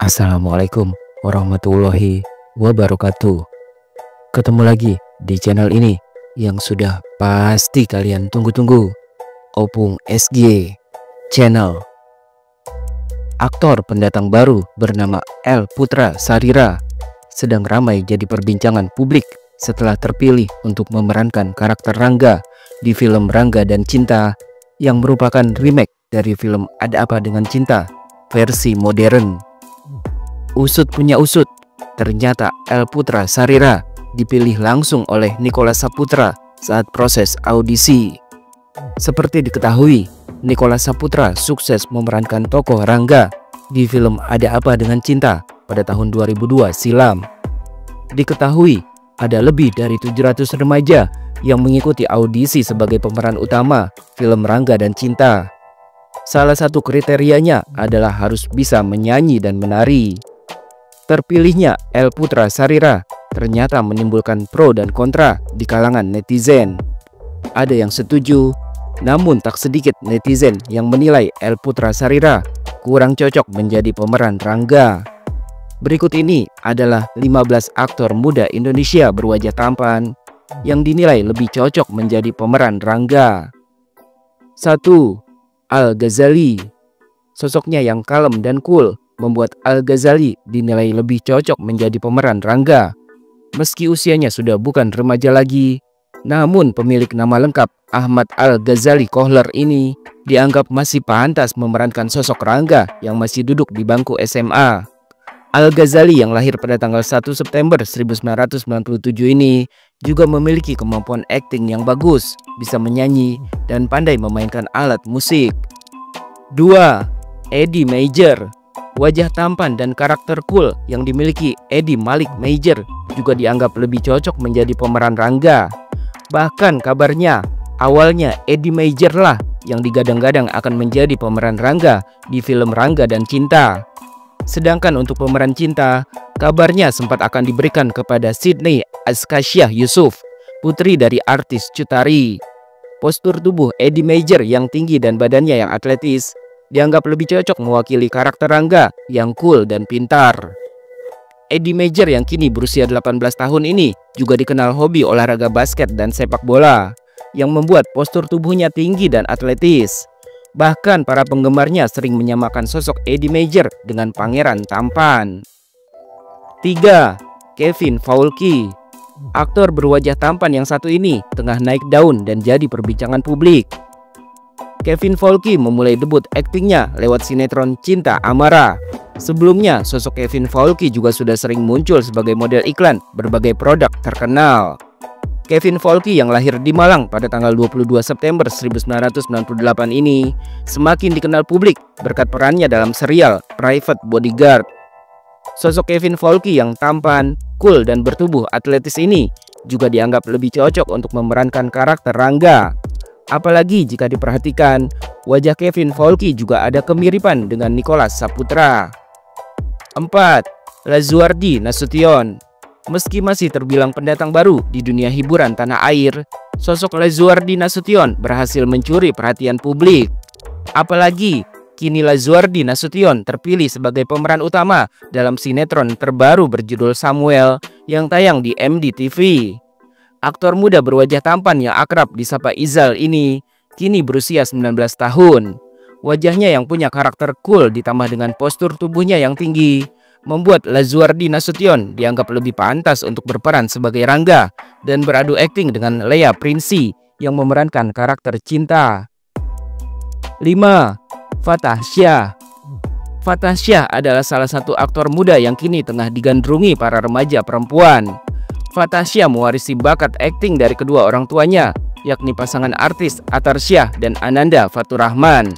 Assalamualaikum warahmatullahi wabarakatuh. Ketemu lagi di channel ini yang sudah pasti kalian tunggu-tunggu, Opung SG Channel. Aktor pendatang baru bernama El Putra Sarira sedang ramai jadi perbincangan publik setelah terpilih untuk memerankan karakter Rangga di film Rangga dan Cinta yang merupakan remake dari film Ada Apa Dengan Cinta versi modern. Usut punya usut, ternyata El Putra Sarira dipilih langsung oleh Nicholas Saputra saat proses audisi. Seperti diketahui, Nicholas Saputra sukses memerankan tokoh Rangga di film Ada Apa Dengan Cinta pada tahun 2002 silam. Diketahui ada lebih dari 700 remaja yang mengikuti audisi sebagai pemeran utama film Rangga dan Cinta. Salah satu kriterianya adalah harus bisa menyanyi dan menari. Terpilihnya El Putra Sarira ternyata menimbulkan pro dan kontra di kalangan netizen. Ada yang setuju, namun tak sedikit netizen yang menilai El Putra Sarira kurang cocok menjadi pemeran Rangga. Berikut ini adalah 15 aktor muda Indonesia berwajah tampan yang dinilai lebih cocok menjadi pemeran Rangga. 1. Al-Ghazali. Sosoknya yang kalem dan cool membuat Al-Ghazali dinilai lebih cocok menjadi pemeran Rangga. Meski usianya sudah bukan remaja lagi, namun pemilik nama lengkap Ahmad Al-Ghazali Kohler ini dianggap masih pantas memerankan sosok Rangga yang masih duduk di bangku SMA. Al-Ghazali yang lahir pada tanggal 1 September 1997 ini juga memiliki kemampuan akting yang bagus, bisa menyanyi, dan pandai memainkan alat musik. 2. Eddie Major. Wajah tampan dan karakter cool yang dimiliki Eddie Malik Major juga dianggap lebih cocok menjadi pemeran Rangga. Bahkan kabarnya awalnya Eddie Major lah yang digadang-gadang akan menjadi pemeran Rangga di film Rangga dan Cinta. Sedangkan untuk pemeran Cinta, kabarnya sempat akan diberikan kepada Sydney Askasiah Yusuf, putri dari artis Cut Tari. Postur tubuh Eddie Major yang tinggi dan badannya yang atletis dianggap lebih cocok mewakili karakter Rangga yang cool dan pintar. Eddie Major yang kini berusia 18 tahun ini juga dikenal hobi olahraga basket dan sepak bola yang membuat postur tubuhnya tinggi dan atletis. Bahkan para penggemarnya sering menyamakan sosok Eddie Major dengan pangeran tampan. 3. Kevin Faulky. Aktor berwajah tampan yang satu ini tengah naik daun dan jadi perbincangan publik. Kevin Faulky memulai debut aktingnya lewat sinetron Cinta Amara. Sebelumnya, sosok Kevin Faulky juga sudah sering muncul sebagai model iklan berbagai produk terkenal. Kevin Faulky yang lahir di Malang pada tanggal 22 September 1998 ini semakin dikenal publik berkat perannya dalam serial Private Bodyguard. Sosok Kevin Faulky yang tampan, cool, dan bertubuh atletis ini juga dianggap lebih cocok untuk memerankan karakter Rangga. Apalagi jika diperhatikan, wajah Kevin Faulky juga ada kemiripan dengan Nicholas Saputra. 4. Lazuardi Nasution. Meski masih terbilang pendatang baru di dunia hiburan tanah air, sosok Lazuardi Nasution berhasil mencuri perhatian publik. Apalagi kini Lazuardi Nasution terpilih sebagai pemeran utama dalam sinetron terbaru berjudul Samuel yang tayang di MDTV. Aktor muda berwajah tampan yang akrab disapa Izal ini kini berusia 19 tahun. Wajahnya yang punya karakter cool ditambah dengan postur tubuhnya yang tinggi membuat Lazuardi Nasution dianggap lebih pantas untuk berperan sebagai Rangga dan beradu akting dengan Lea Prinsi yang memerankan karakter Cinta. 5. Fatah Syah. Fatah Syah adalah salah satu aktor muda yang kini tengah digandrungi para remaja perempuan. Fatah Syah mewarisi bakat akting dari kedua orang tuanya, yakni pasangan artis Atar Syah dan Ananda Faturrahman.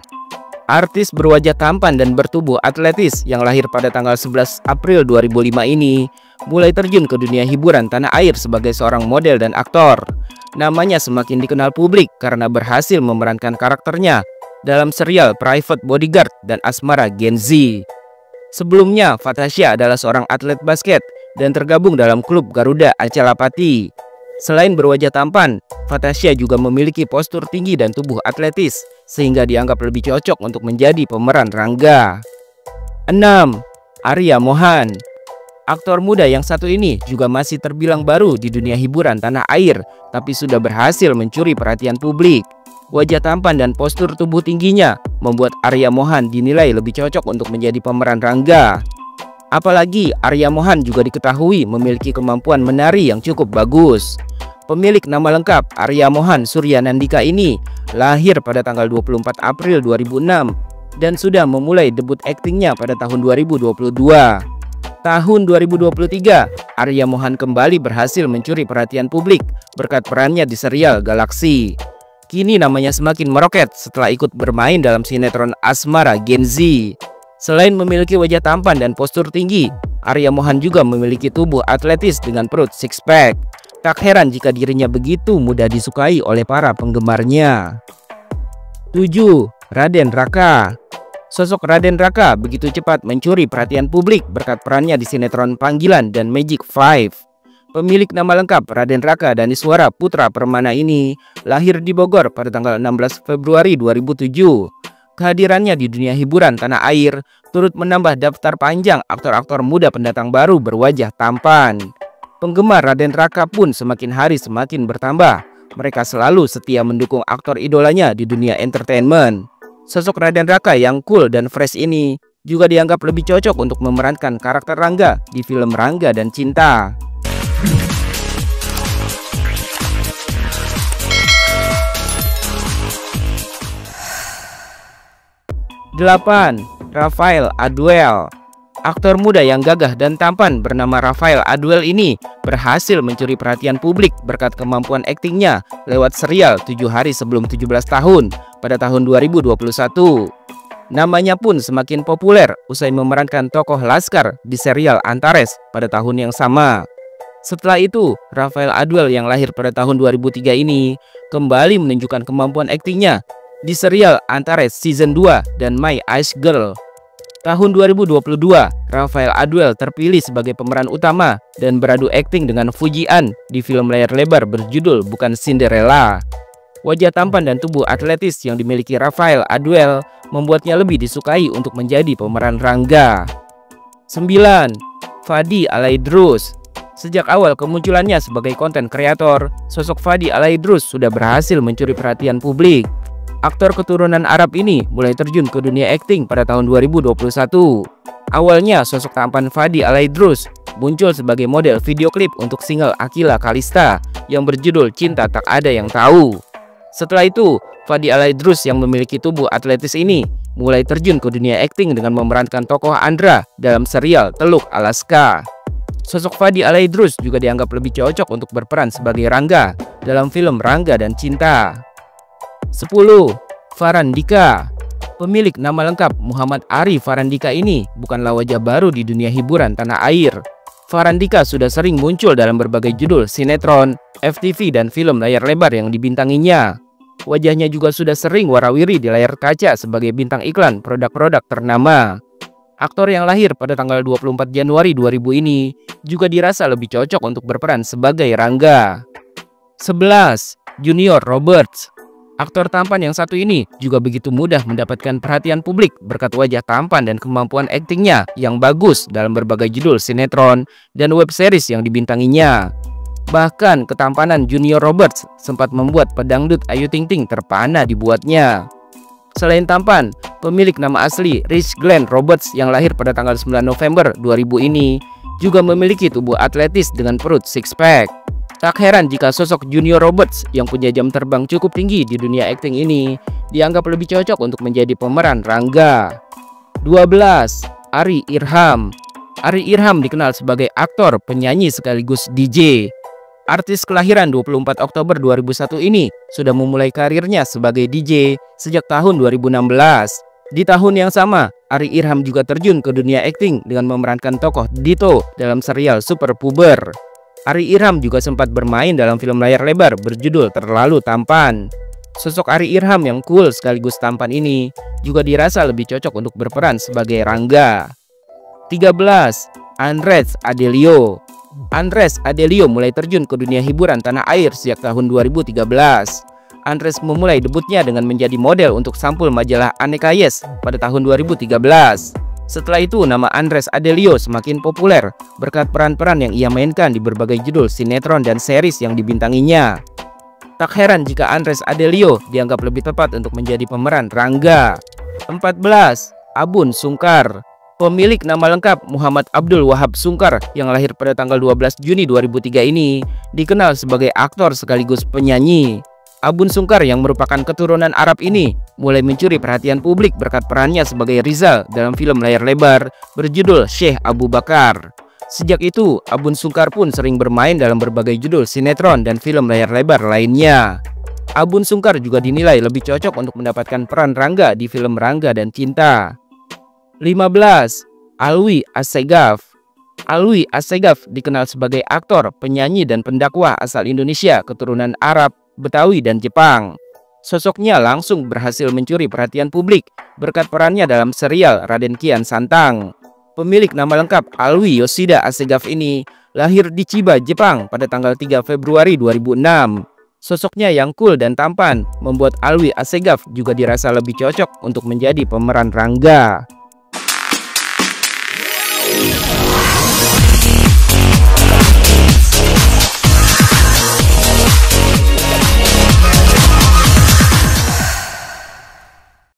Artis berwajah tampan dan bertubuh atletis yang lahir pada tanggal 11 April 2005 ini mulai terjun ke dunia hiburan tanah air sebagai seorang model dan aktor. Namanya semakin dikenal publik karena berhasil memerankan karakternya dalam serial Private Bodyguard dan Asmara Gen Z. Sebelumnya, Fatah Syah adalah seorang atlet basket dan tergabung dalam klub Garuda Acalapati. Selain berwajah tampan, Fatah Syah juga memiliki postur tinggi dan tubuh atletis sehingga dianggap lebih cocok untuk menjadi pemeran Rangga. 6. Arya Mohan. Aktor muda yang satu ini juga masih terbilang baru di dunia hiburan tanah air, tapi sudah berhasil mencuri perhatian publik. Wajah tampan dan postur tubuh tingginya membuat Arya Mohan dinilai lebih cocok untuk menjadi pemeran Rangga. Apalagi Arya Mohan juga diketahui memiliki kemampuan menari yang cukup bagus. Pemilik nama lengkap Arya Mohan Suryanandika ini lahir pada tanggal 24 April 2006 dan sudah memulai debut aktingnya pada tahun 2022. Tahun 2023, Arya Mohan kembali berhasil mencuri perhatian publik berkat perannya di serial Galaksi. Kini namanya semakin meroket setelah ikut bermain dalam sinetron Asmara Gen Z. Selain memiliki wajah tampan dan postur tinggi, Arya Mohan juga memiliki tubuh atletis dengan perut six pack. Tak heran jika dirinya begitu mudah disukai oleh para penggemarnya. 7. Raden Raka. Sosok Raden Raka begitu cepat mencuri perhatian publik berkat perannya di sinetron Panggilan dan Magic 5. Pemilik nama lengkap Raden Raka Daniswara Putra Permana ini lahir di Bogor pada tanggal 16 Februari 2007. Kehadirannya di dunia hiburan tanah air turut menambah daftar panjang aktor-aktor muda pendatang baru berwajah tampan. Penggemar Raden Raka pun semakin hari semakin bertambah. Mereka selalu setia mendukung aktor idolanya di dunia entertainment. Sosok Raden Raka yang cool dan fresh ini juga dianggap lebih cocok untuk memerankan karakter Rangga di film Rangga dan Cinta. 8. Rafael Aduel. Aktor muda yang gagah dan tampan bernama Rafael Aduel ini berhasil mencuri perhatian publik berkat kemampuan aktingnya lewat serial 7 hari sebelum 17 tahun pada tahun 2021. Namanya pun semakin populer usai memerankan tokoh Laskar di serial Antares pada tahun yang sama. Setelah itu, Rafael Aduel yang lahir pada tahun 2003 ini kembali menunjukkan kemampuan aktingnya di serial Antares Season 2 dan My Ice Girl. Tahun 2022, Rafael Aduel terpilih sebagai pemeran utama dan beradu akting dengan Fujian di film layar lebar berjudul Bukan Cinderella. Wajah tampan dan tubuh atletis yang dimiliki Rafael Aduel membuatnya lebih disukai untuk menjadi pemeran Rangga. 9. Fadi Alaidrus. Sejak awal kemunculannya sebagai konten kreator, sosok Fadi Alaidrus sudah berhasil mencuri perhatian publik. Aktor keturunan Arab ini mulai terjun ke dunia akting pada tahun 2021. Awalnya sosok tampan Fadi Alaidrus muncul sebagai model video klip untuk single Akila Kalista yang berjudul Cinta Tak Ada Yang Tahu. Setelah itu, Fadi Alaidrus yang memiliki tubuh atletis ini mulai terjun ke dunia akting dengan memerankan tokoh Andra dalam serial Teluk Alaska. Sosok Fadi Alaidrus juga dianggap lebih cocok untuk berperan sebagai Rangga dalam film Rangga dan Cinta. 10. Farandika. Pemilik nama lengkap Muhammad Ari Farandika ini bukanlah wajah baru di dunia hiburan tanah air. Farandika sudah sering muncul dalam berbagai judul sinetron, FTV, dan film layar lebar yang dibintanginya. Wajahnya juga sudah sering warawiri di layar kaca sebagai bintang iklan produk-produk ternama. Aktor yang lahir pada tanggal 24 Januari 2000 ini juga dirasa lebih cocok untuk berperan sebagai Rangga. 11. Junior Roberts. Aktor tampan yang satu ini juga begitu mudah mendapatkan perhatian publik berkat wajah tampan dan kemampuan aktingnya yang bagus dalam berbagai judul sinetron dan web series yang dibintanginya. Bahkan ketampanan Junior Roberts sempat membuat pedangdut Ayu Ting Ting terpana dibuatnya. Selain tampan, pemilik nama asli Rich Glenn Roberts yang lahir pada tanggal 9 November 2000 ini juga memiliki tubuh atletis dengan perut six pack. Tak heran jika sosok Junior Roberts yang punya jam terbang cukup tinggi di dunia akting ini dianggap lebih cocok untuk menjadi pemeran Rangga. 12. Ari Irham. Ari Irham dikenal sebagai aktor, penyanyi sekaligus DJ. Artis kelahiran 24 Oktober 2001 ini sudah memulai karirnya sebagai DJ sejak tahun 2016. Di tahun yang sama, Ari Irham juga terjun ke dunia akting dengan memerankan tokoh Dito dalam serial Super Puber. Ari Irham juga sempat bermain dalam film layar lebar berjudul Terlalu Tampan. Sosok Ari Irham yang cool sekaligus tampan ini juga dirasa lebih cocok untuk berperan sebagai Rangga. 13. Andres Adelio. Andres Adelio mulai terjun ke dunia hiburan tanah air sejak tahun 2013. Andres memulai debutnya dengan menjadi model untuk sampul majalah Aneka Yes pada tahun 2013. Setelah itu, nama Andres Adelio semakin populer berkat peran-peran yang ia mainkan di berbagai judul sinetron dan series yang dibintanginya. Tak heran jika Andres Adelio dianggap lebih tepat untuk menjadi pemeran Rangga. 14. Abun Sungkar. Pemilik nama lengkap Muhammad Abdul Wahab Sungkar yang lahir pada tanggal 12 Juni 2003 ini dikenal sebagai aktor sekaligus penyanyi. Abun Sungkar yang merupakan keturunan Arab ini mulai mencuri perhatian publik berkat perannya sebagai Rizal dalam film layar lebar berjudul Syekh Abu Bakar. Sejak itu, Abun Sungkar pun sering bermain dalam berbagai judul sinetron dan film layar lebar lainnya. Abun Sungkar juga dinilai lebih cocok untuk mendapatkan peran Rangga di film Rangga dan Cinta. 15. Alwi Assegaf. Alwi Assegaf dikenal sebagai aktor, penyanyi, dan pendakwah asal Indonesia keturunan Arab, Betawi, dan Jepang. Sosoknya langsung berhasil mencuri perhatian publik berkat perannya dalam serial Raden Kian Santang. Pemilik nama lengkap Alwi Yoshida Assegaf ini lahir di Chiba, Jepang pada tanggal 3 Februari 2006. Sosoknya yang cool dan tampan membuat Alwi Assegaf juga dirasa lebih cocok untuk menjadi pemeran Rangga.